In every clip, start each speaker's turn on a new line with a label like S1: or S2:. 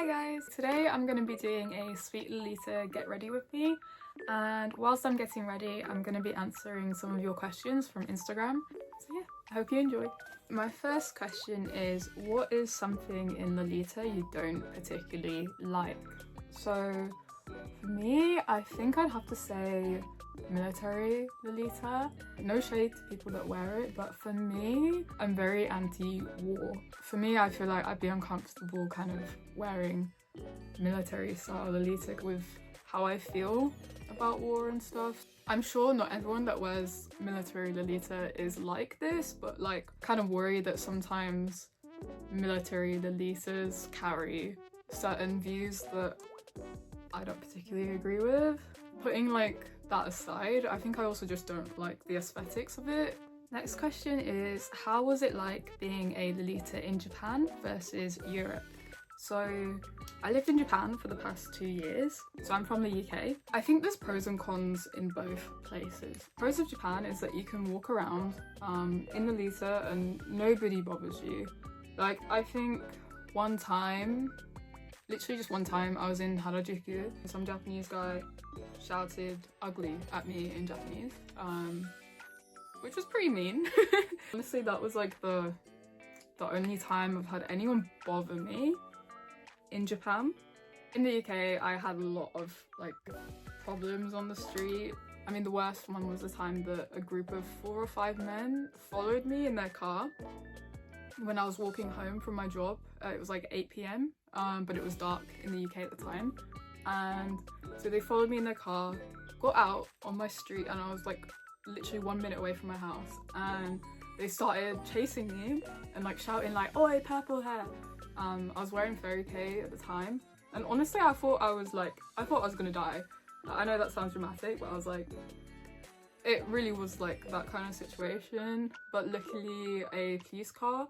S1: Hi guys! Today I'm going to be doing a Sweet Lolita get ready with me, and whilst I'm getting ready I'm going to be answering some of your questions from Instagram. So yeah, I hope you enjoy. My first question is, what is something in Lolita you don't particularly like? So for me, I think I'd have to say military Lolita. No shade to people that wear it, but for me, I'm very anti-war. For me, I feel like I'd be uncomfortable kind of wearing military style Lolita with how I feel about war and stuff. I'm sure not everyone that wears military Lolita is like this, but like kind of worry that sometimes military Lolitas carry certain views that I don't particularly agree with. Putting like that aside, I think I also just don't like the aesthetics of it. Next question is, how was it like being a Lolita in Japan versus Europe? So I lived in Japan for the past 2 years, so I'm from the UK. I think there's pros and cons in both places. Pros of Japan is that you can walk around in Lolita and nobody bothers you. Like, I think one time, literally just one time, I was in Harajuku and some Japanese guy shouted ugly at me in Japanese, which was pretty mean. Honestly, that was like the only time I've had anyone bother me in Japan. In the UK, I had a lot of like problems on the street. I mean, the worst one was the time that a group of 4 or 5 men followed me in their car when I was walking home from my job. It was like 8 p.m, but it was dark in the UK at the time. And so they followed me in their car, got out on my street, and I was like literally 1 minute away from my house, and they started chasing me and like shouting like, "Oi, purple hair!" I was wearing fairy K at the time, and honestly I thought I was gonna die. I know that sounds dramatic, but I was like, it really was like that kind of situation. But luckily a police car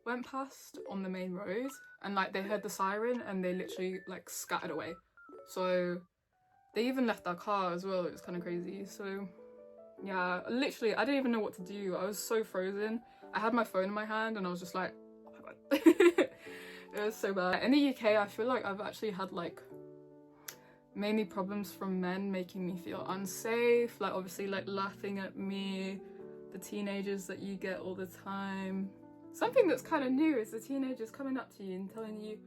S1: went past on the main road, and like they heard the siren and they literally like scattered away. So they even left their car as well. It was kind of crazy. So yeah, literally I didn't even know what to do. I was so frozen. I had my phone in my hand and I was just like, oh my god. It was so bad. In the UK, I feel like I've actually had like mainly problems from men making me feel unsafe, like obviously like laughing at me, the teenagers that you get all the time. Something that's kind of new is the teenagers coming up to you and telling you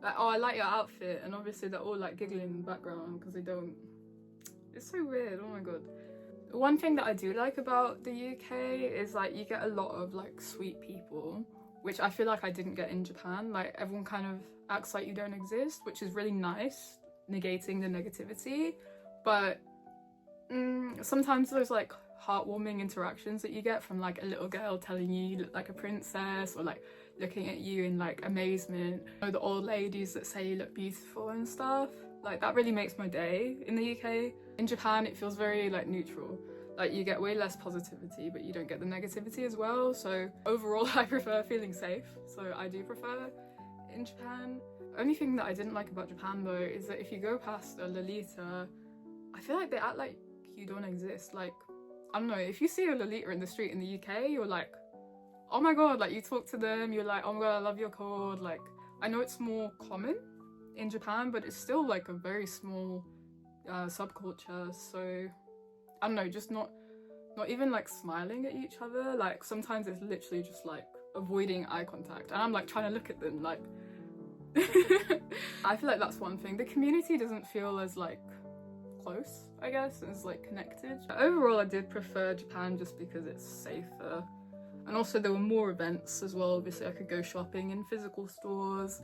S1: like, "Oh, I like your outfit," and obviously they're all like giggling in the background because they don't. It's so weird. Oh my god. One thing that I do like about the UK is like you get a lot of like sweet people, which I feel like I didn't get in Japan. Like everyone kind of acts like you don't exist, which is really nice, negating the negativity. But sometimes there's like heartwarming interactions that you get from like a little girl telling you look like a princess, or like looking at you in like amazement, or the old ladies that say you look beautiful and stuff. Like that really makes my day in the UK. In Japan it feels very like neutral. Like you get way less positivity, but you don't get the negativity as well. So overall I prefer feeling safe, so I do prefer in Japan. Only thing that I didn't like about Japan though is that if you go past a Lolita, I feel like they act like you don't exist. Like, I don't know, if you see a Lolita in the street in the UK, you're like, oh my god, like you talk to them, you're like, oh my god, I love your code. Like, I know it's more common in Japan, but it's still like a very small subculture. So I don't know, just not even like smiling at each other. Like sometimes it's literally just like avoiding eye contact, and I'm like trying to look at them like I feel like that's one thing. The community doesn't feel as like close, I guess, as like connected. Overall I did prefer Japan just because it's safer, and also there were more events as well. Obviously I could go shopping in physical stores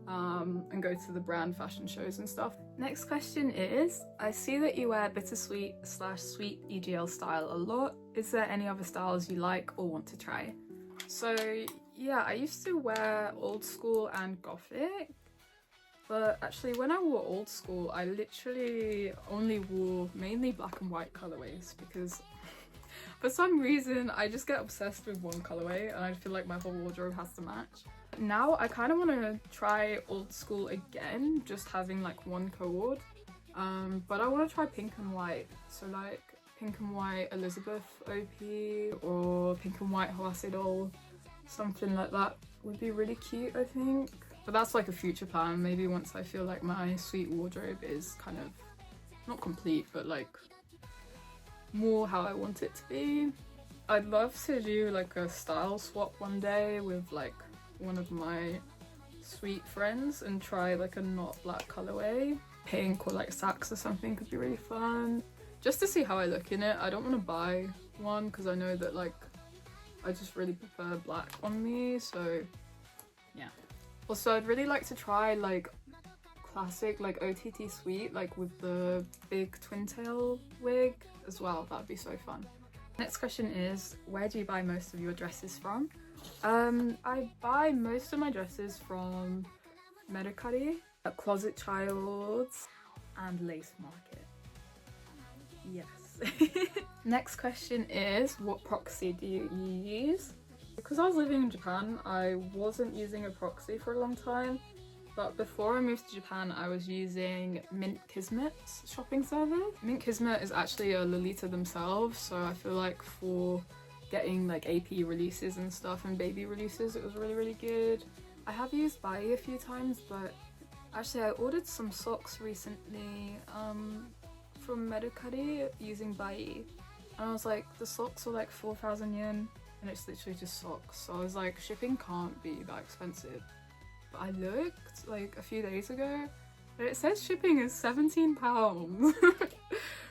S1: and go to the brand fashion shows and stuff. Next question is, I see that you wear bittersweet/sweet EGL style a lot. Is there any other styles you like or want to try? So yeah, I used to wear old school and gothic, but actually when I wore old school I literally only wore mainly black and white colorways because for some reason I just get obsessed with one colorway and I feel like my whole wardrobe has to match. Now I kind of want to try old school again, just having like one cohort, but I want to try pink and white. So like pink and white Elizabeth OP or pink and white Hoasidol, something like that would be really cute, I think. But that's like a future plan, maybe once I feel like my sweet wardrobe is kind of not complete, but like more how I want it to be. I'd love to do like a style swap one day with like one of my sweet friends and try like a not black colorway. Pink or like sax or something could be really fun. Just to see how I look in it. I don't want to buy one because I know that like I just really prefer black on me, so yeah. Also, I'd really like to try like classic like OTT sweet, like with the big twin tail wig as well. That'd be so fun. Next question is, where do you buy most of your dresses from? I buy most of my dresses from Mercari, Closet Childs, and Lace Market. Yes. Next question is, what proxy do you use? Because I was living in Japan, I wasn't using a proxy for a long time, but before I moved to Japan, I was using Mint Kismet's shopping service. Mint Kismet is actually a Lolita themselves, so I feel like for getting like AP releases and stuff and baby releases, it was really, really good. I have used Bai a few times, but actually I ordered some socks recently from Mercari using Bai, and I was like, the socks were like 4,000 yen, and it's literally just socks, so I was like, shipping can't be that expensive. But I looked like a few days ago and it says shipping is £17,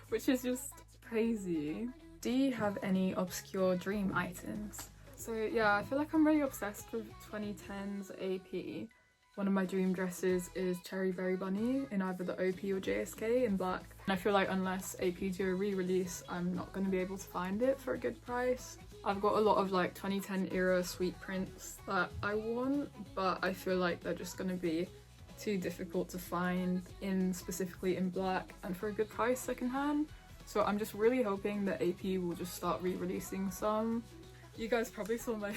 S1: which is just crazy. Do you have any obscure dream items? So yeah, I feel like I'm really obsessed with 2010's AP. One of my dream dresses is Cherry Berry Bunny in either the OP or JSK in black. And I feel like unless AP do a re-release, I'm not going to be able to find it for a good price. I've got a lot of like 2010 era sweet prints that I want, but I feel like they're just going to be too difficult to find specifically in black and for a good price secondhand. So I'm just really hoping that AP will just start re-releasing some. You guys probably saw my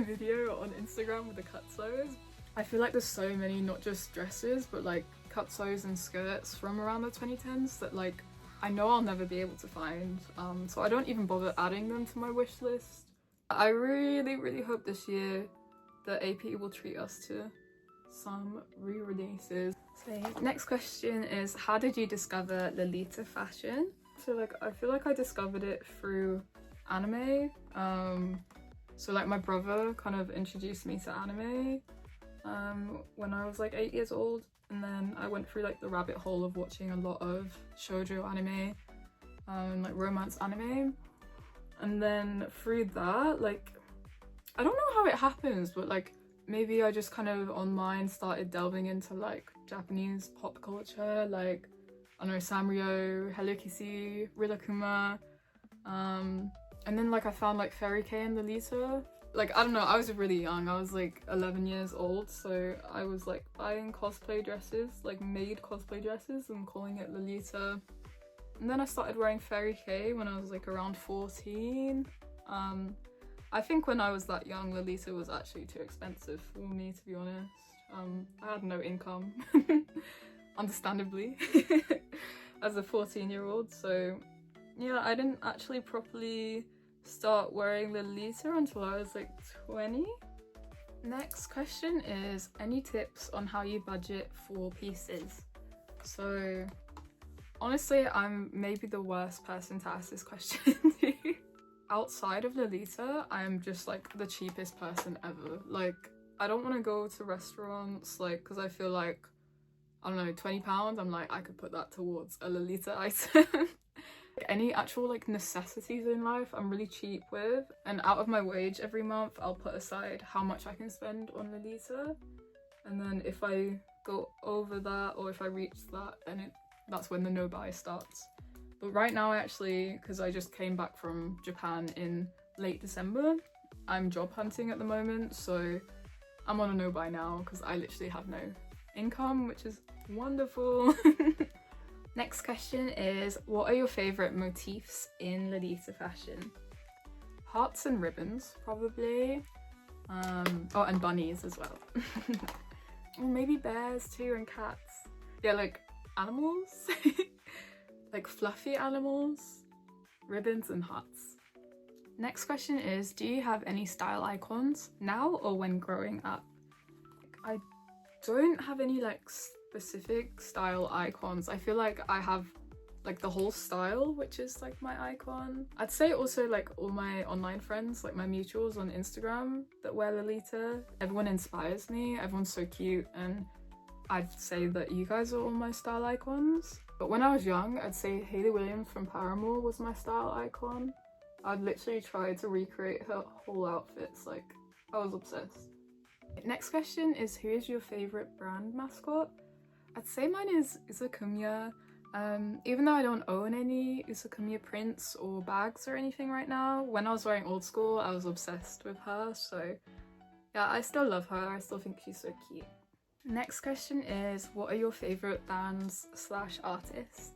S1: video on Instagram with the cutsews. I feel like there's so many, not just dresses, but like cutsews and skirts from around the 2010s that like I know I'll never be able to find, so I don't even bother adding them to my wish list. I really, really hope this year that AP will treat us to some re-releases. So next question is, how did you discover Lolita fashion? So like, I feel like I discovered it through anime. So like my brother kind of introduced me to anime when I was like 8 years old. And then I went through like the rabbit hole of watching a lot of shoujo anime, like romance anime. And then through that, like, I don't know how it happens, but like maybe I just kind of online started delving into like Japanese pop culture, like, I don't know, Sanrio, Hello Kitty, Rilakkuma. And then like I found like Fairy Kei and Lolita. Like, I don't know, I was really young, I was like 11 years old, so I was like buying cosplay dresses, like made cosplay dresses and calling it Lolita. And then I started wearing Fairy Kei when I was like around 14. I think when I was that young, Lolita was actually too expensive for me, to be honest. I had no income, understandably, as a 14-year-old, so yeah, I didn't actually properly start wearing Lolita until I was like 20. Next question is, any tips on how you budget for pieces? So honestly, I'm maybe the worst person to ask this question to. Outside of Lolita, I'm just like the cheapest person ever. Like, I don't want to go to restaurants, like, because I feel like, I don't know, £20, I'm like, I could put that towards a Lolita item. Any actual like necessities in life I'm really cheap with, and out of my wage every month I'll put aside how much I can spend on Lolita, and then if I go over that or if I reach that, then that's when the no buy starts. But right now, actually, because I just came back from Japan in late December, I'm job hunting at the moment, so I'm on a no buy now because I literally have no income, which is wonderful. Next question is, what are your favourite motifs in Lolita fashion? Hearts and ribbons, probably. Oh, and bunnies as well. Or maybe bears too, and cats. Yeah, like animals. Like fluffy animals, ribbons and hearts. Next question is, do you have any style icons now or when growing up? I don't have any like specific style icons. I feel like I have like the whole style, which is like my icon. I'd say also like all my online friends, like my mutuals on Instagram that wear Lolita, everyone inspires me, everyone's so cute, and I'd say that you guys are all my style icons. But when I was young, I'd say Hayley Williams from Paramore was my style icon. I'd literally try to recreate her whole outfits, like I was obsessed. Next question is, who is your favorite brand mascot? I'd say mine is Isakunya. Even though I don't own any Isakunya prints or bags or anything right now, when I was wearing old school, I was obsessed with her. So yeah, I still love her. I still think she's so cute. Next question is, what are your favorite bands / artists?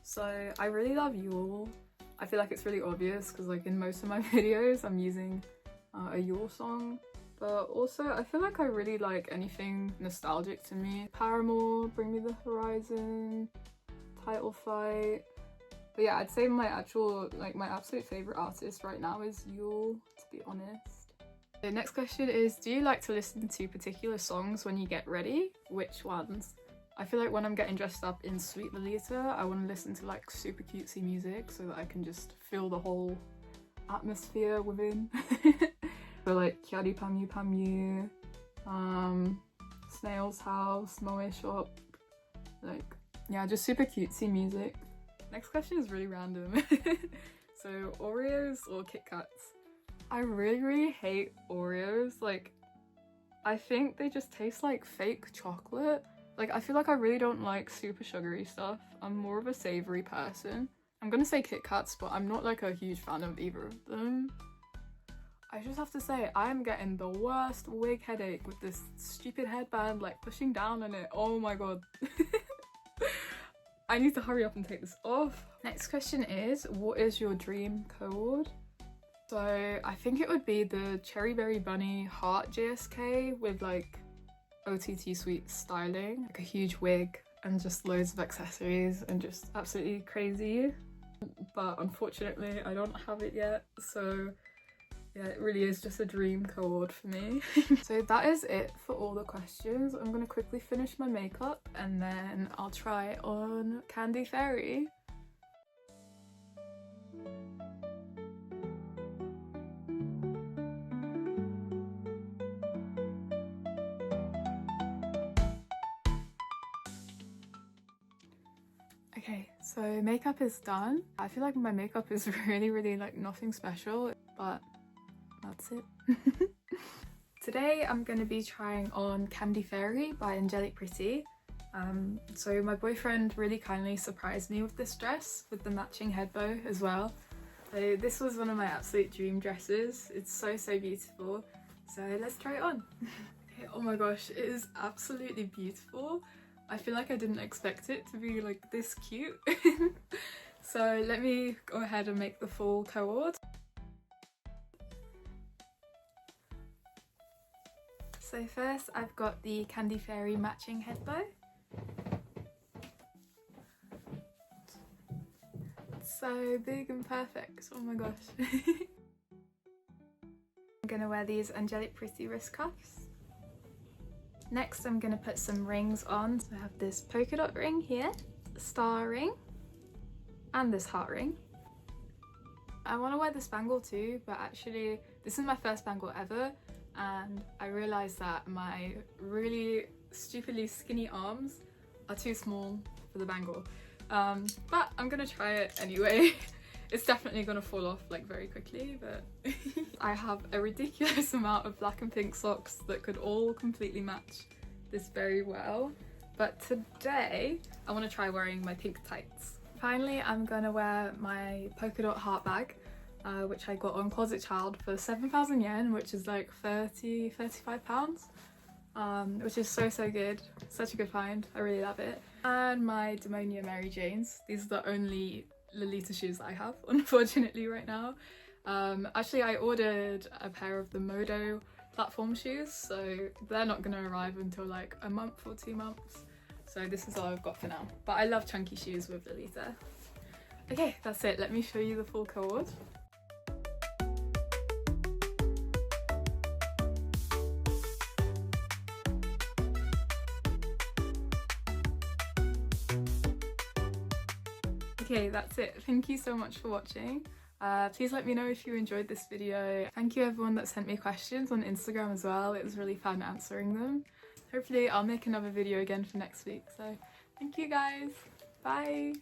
S1: So I really love Yule. I feel like it's really obvious because like in most of my videos I'm using a Yule song. But also I feel like I really like anything nostalgic to me. Paramore, Bring Me the Horizon, Title Fight. But yeah, I'd say my absolute favorite artist right now is Yule, to be honest. The next question is, do you like to listen to particular songs when you get ready? Which ones? I feel like when I'm getting dressed up in Sweet Lolita, I want to listen to like super cutesy music so that I can just feel the whole atmosphere within. So like Kyari Pamyu Pamyu, Snail's House, Moe Shop, like yeah, just super cutesy music. Next question is really random. So Oreos or Kit Kats? I really hate Oreos. Like I think they just taste like fake chocolate. Like I feel like I really don't like super sugary stuff. I'm more of a savoury person. I'm gonna say Kit Kats, but I'm not like a huge fan of either of them. I just have to say, I am getting the worst wig headache with this stupid headband like pushing down on it. Oh my god. I need to hurry up and take this off. Next question is, what is your dream co-ord? So I think it would be the Cherry Berry Bunny Heart JSK with like OTT Sweet styling, like a huge wig and just loads of accessories and just absolutely crazy. But unfortunately I don't have it yet, so yeah, it really is just a dream co-ord for me. So that is it for all the questions. I'm gonna quickly finish my makeup and then I'll try on Candy Fairy. Okay, so makeup is done. I feel like my makeup is really like nothing special, but that's it. Today I'm going to be trying on Candy Fairy by Angelic Pretty. So my boyfriend really kindly surprised me with this dress with the matching head bow as well. So this was one of my absolute dream dresses. It's so beautiful. So let's try it on. Okay, oh my gosh, it is absolutely beautiful. I feel like I didn't expect it to be like this cute. So let me go ahead and make the full co-ord. So first I've got the Candy Fairy matching head bow. It's so big and perfect, oh my gosh. I'm gonna wear these Angelic Pretty wrist cuffs. Next I'm gonna put some rings on. So I have this polka dot ring here, a star ring, and this heart ring. I want to wear this bangle too, but actually this is my first bangle ever, and I realised that my really stupidly skinny arms are too small for the bangle. But I'm gonna try it anyway. It's definitely gonna fall off like very quickly, but I have a ridiculous amount of black and pink socks that could all completely match this very well. But today I want to try wearing my pink tights. Finally, I'm gonna wear my polka dot heart bag, which I got on Closet Child for 7,000 yen, which is like 35 pounds, which is so good. Such a good find, I really love it. And my Demonia Mary Janes. These are the only Lolita shoes that I have, unfortunately, right now. Actually, I ordered a pair of the Modo platform shoes, so they're not gonna arrive until like a month or 2 months. So this is all I've got for now. But I love chunky shoes with Lolita. Okay, that's it. Let me show you the full co-ord. Okay, that's it. Thank you so much for watching. Please let me know if you enjoyed this video. Thank you everyone that sent me questions on Instagram as well. It was really fun answering them. Hopefully I'll make another video again for next week. So thank you guys. Bye.